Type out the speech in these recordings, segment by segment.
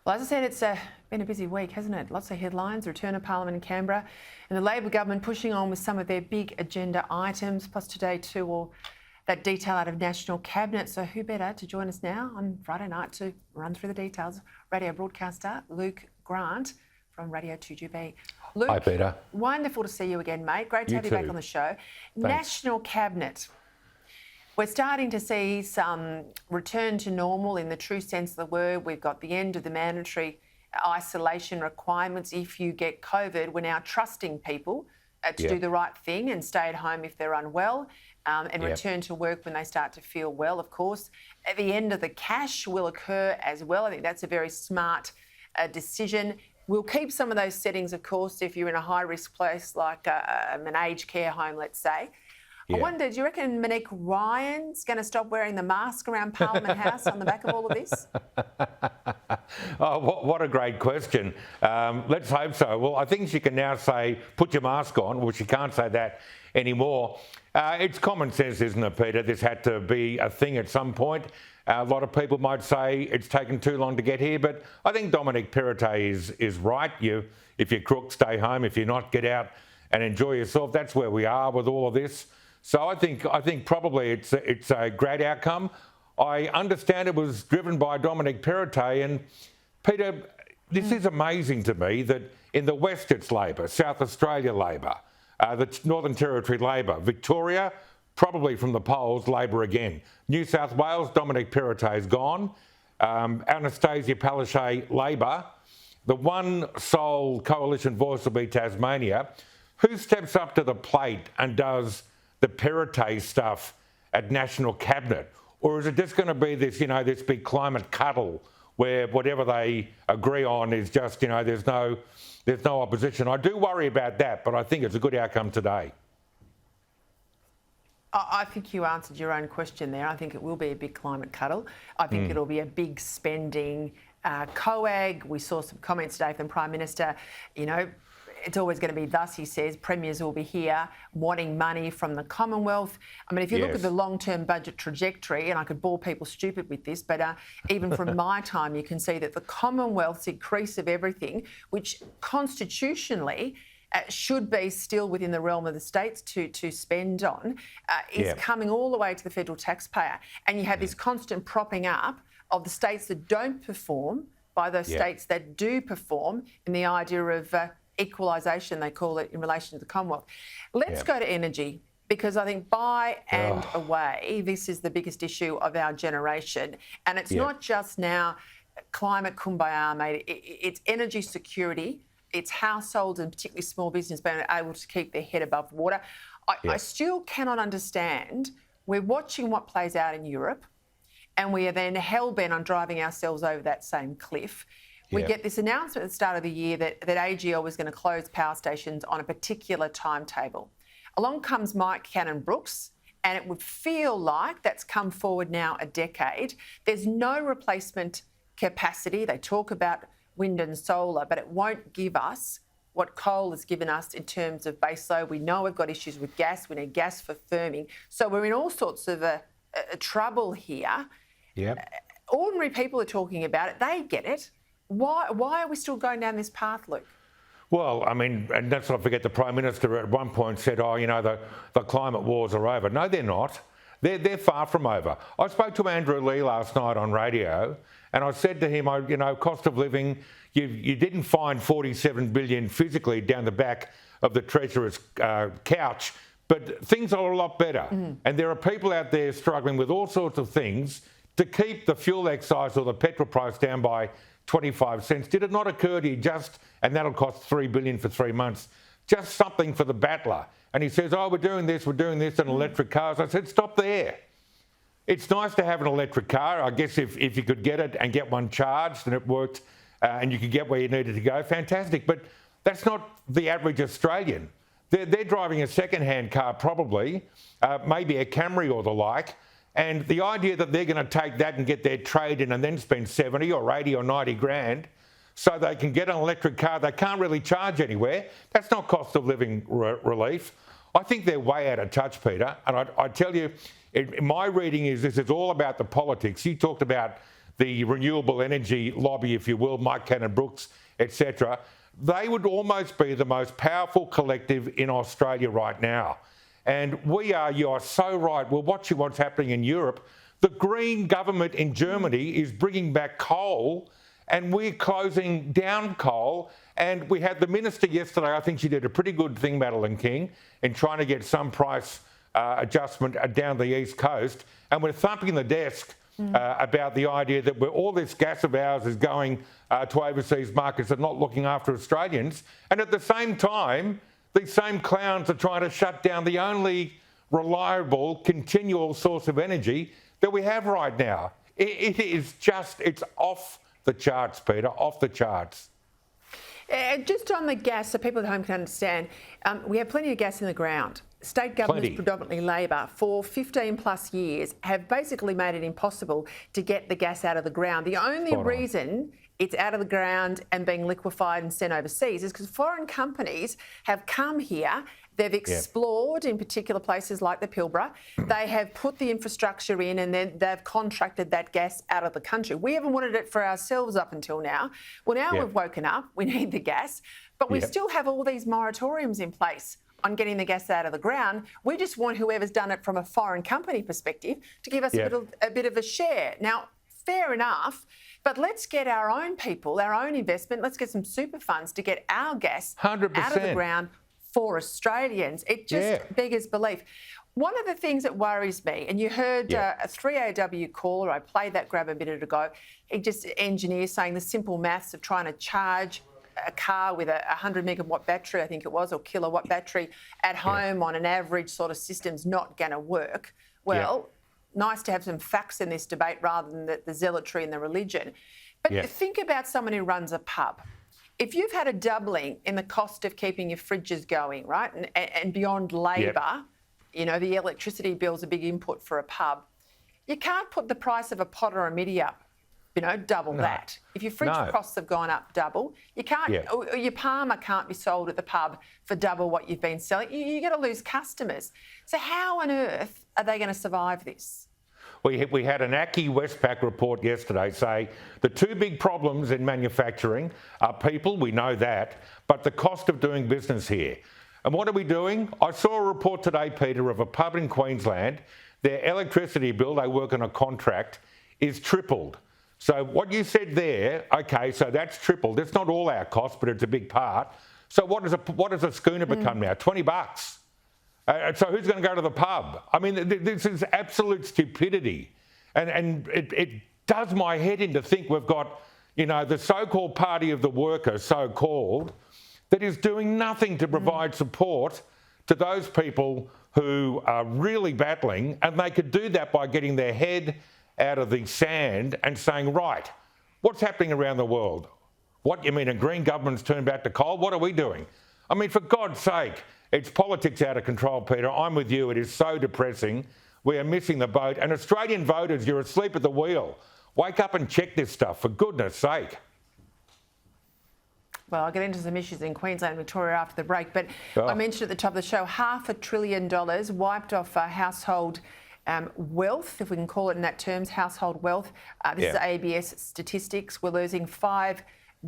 Well, as I said, it's been a busy week, hasn't it? Lots of headlines, return of Parliament in Canberra, and the Labor government pushing on with some of their big agenda items, plus today too, all that detail out of National Cabinet. So who better to join us now on Friday night to run through the details? Radio broadcaster Luke Grant from Radio 2GB. Luke, hi, Peter. Wonderful to see you again, mate. Great to have you back on the show. Thanks. National Cabinet. We're starting to see some return to normal in the true sense of the word. We've got the end of the mandatory isolation requirements. If you get COVID, we're now trusting people to do the right thing and stay at home if they're unwell and return to work when they start to feel well, of course. At the end of the cash will occur as well. I think that's a very smart decision. We'll keep some of those settings, of course, if you're in a high-risk place like an aged care home, let's say. I wonder, do you reckon Monique Ryan's going to stop wearing the mask around Parliament House on the back of all of this? Oh, what a great question. Let's hope so. Well, I think she can now say, put your mask on. Well, she can't say that anymore. It's common sense, isn't it, Peter? This had to be a thing at some point. A lot of people might say it's taken too long to get here, but I think Dominic Perrottet is right. If you're crook, stay home. If you're not, get out and enjoy yourself. That's where we are with all of this. So I think probably it's a great outcome. I understand it was driven by Dominic Perrottet, and Peter, this is amazing to me that in the West it's Labor, South Australia Labor, the Northern Territory Labor, Victoria probably from the polls Labor again, New South Wales Dominic Perrottet's gone, Anastasia Palaszczuk Labor, the one sole coalition voice will be Tasmania. Who steps up to the plate and does the Perrottet stuff at National Cabinet? Or is it just going to be this, this big climate cuddle where whatever they agree on is just, there's no opposition? I do worry about that, but I think it's a good outcome today. I think you answered your own question there. I think it will be a big climate cuddle. I think it'll be a big spending COAG. We saw some comments today from the Prime Minister, it's always going to be thus, he says. Premiers will be here wanting money from the Commonwealth. I mean, if you look at the long-term budget trajectory, and I could bore people stupid with this, but even from my time, you can see that the Commonwealth's increase of everything, which constitutionally should be still within the realm of the states to spend on, is coming all the way to the federal taxpayer. And you have this constant propping up of the states that don't perform by those states that do perform, in the idea of equalisation, they call it, in relation to the Commonwealth. Let's go to energy, because I think by and away, this is the biggest issue of our generation. And it's not just now climate kumbaya, mate. It's energy security. It's households and particularly small business being able to keep their head above water. I still cannot understand. We're watching what plays out in Europe, and we are then hell-bent on driving ourselves over that same cliff. We get this announcement at the start of the year that AGL was going to close power stations on a particular timetable. Along comes Mike Cannon-Brookes, and it would feel like that's come forward now a decade. There's no replacement capacity. They talk about wind and solar, but it won't give us what coal has given us in terms of baseload. We know we've got issues with gas. We need gas for firming. So we're in all sorts of a trouble here. Ordinary people are talking about it. They get it. Why are we still going down this path, Luke? Well, I mean, and let's not forget the Prime Minister at one point said, the climate wars are over. No, they're not. They're far from over. I spoke to Andrew Leigh last night on radio, and I said to him, cost of living, you didn't find 47 billion physically down the back of the Treasurer's couch, but things are a lot better. And there are people out there struggling with all sorts of things to keep the fuel excise or the petrol price down by 25 cents. Did it not occur to you and that'll cost $3 billion for 3 months, just something for the battler? And he says, we're doing this and electric cars. I said, stop there. It's nice to have an electric car. I guess if you could get it and get one charged and it worked and you could get where you needed to go, fantastic. But that's not the average Australian. They're driving a second-hand car probably, maybe a Camry or the like. And the idea that they're going to take that and get their trade in and then spend 70 or 80 or 90 grand so they can get an electric car they can't really charge anywhere, that's not cost of living relief. I think they're way out of touch, Peter. And I tell you, my reading is this is all about the politics. You talked about the renewable energy lobby, if you will, Mike Cannon-Brookes, etc., they would almost be the most powerful collective in Australia right now. And you are so right. We're watching what's happening in Europe. The Green government in Germany is bringing back coal, and we're closing down coal. And we had the minister yesterday, I think she did a pretty good thing, Madeleine King, in trying to get some price adjustment down the East Coast. And we're thumping the desk about the idea that all this gas of ours is going to overseas markets and not looking after Australians. And at the same time, these same clowns are trying to shut down the only reliable, continual source of energy that we have right now. It's off the charts, Peter, off the charts. Just on the gas, so people at home can understand, we have plenty of gas in the ground. State governments, predominantly Labor, for 15 plus years have basically made it impossible to get the gas out of the ground. The only reason it's out of the ground and being liquefied and sent overseas is because foreign companies have come here. They've explored in particular places like the Pilbara. They have put the infrastructure in and then they've contracted that gas out of the country. We haven't wanted it for ourselves up until now. Well, now we've woken up, we need the gas, but we still have all these moratoriums in place on getting the gas out of the ground. We just want whoever's done it from a foreign company perspective to give us a bit of a share. Now, fair enough, but let's get our own people, our own investment, let's get some super funds to get our gas 100%. out of the ground for Australians. It just beggars belief. One of the things that worries me, and you heard a 3AW caller, I played that grab a minute ago, he just engineer saying the simple maths of trying to charge a car with a 100 megawatt battery, I think it was, or kilowatt battery at home on an average sort of system's not going to work. Well, nice to have some facts in this debate rather than the zealotry and the religion. But think about someone who runs a pub. If you've had a doubling in the cost of keeping your fridges going, right, and beyond labour, you know, the electricity bill's a big input for a pub, you can't put the price of a pot or a midi up, you know, double that. If your fridge costs have gone up double, you can't, or your Palmer can't be sold at the pub for double what you've been selling. You're going to lose customers. So how on earth are they going to survive this? We had an ACCI Westpac report yesterday say the two big problems in manufacturing are people, we know that, but the cost of doing business here. And what are we doing? I saw a report today, Peter, of a pub in Queensland. Their electricity bill, they work on a contract, is tripled. So what you said there, okay, so that's tripled. It's not all our cost, but it's a big part. So what does a schooner become now? $20. So who's going to go to the pub? I mean, this is absolute stupidity. And it does my head in to think we've got, you know, the so-called party of the worker, so-called, that is doing nothing to provide support to those people who are really battling, and they could do that by getting their head out of the sand and saying, right, what's happening around the world? What, you mean a Green government's turned back to coal? What are we doing? I mean, for God's sake, it's politics out of control, Peter. I'm with you. It is so depressing. We are missing the boat. And Australian voters, you're asleep at the wheel. Wake up and check this stuff, for goodness sake. Well, I'll get into some issues in Queensland and Victoria after the break, but I mentioned at the top of the show, $500 billion wiped off household wealth, if we can call it in that terms, household wealth. This is ABS statistics. We're losing $5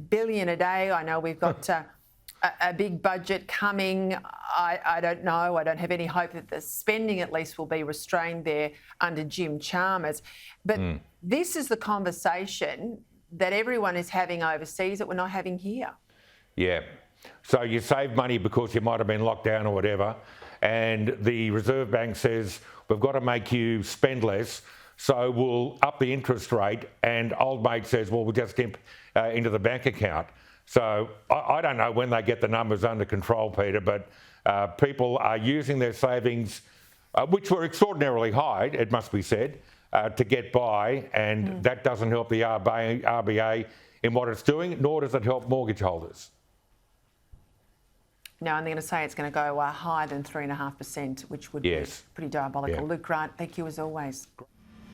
billion a day. I know we've got a big budget coming. I don't know. I don't have any hope that the spending at least will be restrained there under Jim Chalmers. But this is the conversation that everyone is having overseas that we're not having here. Yeah. So you save money because you might have been locked down or whatever, and the Reserve Bank says, we've got to make you spend less, so we'll up the interest rate, and old mate says, well, we'll just dip into the bank account. So I don't know when they get the numbers under control, Peter, but people are using their savings, which were extraordinarily high, it must be said, to get by, and that doesn't help the RBA in what it's doing, nor does it help mortgage holders. No, and they're going to say it's going to go higher than 3.5%, which would be pretty diabolical. Luke Grant, thank you as always.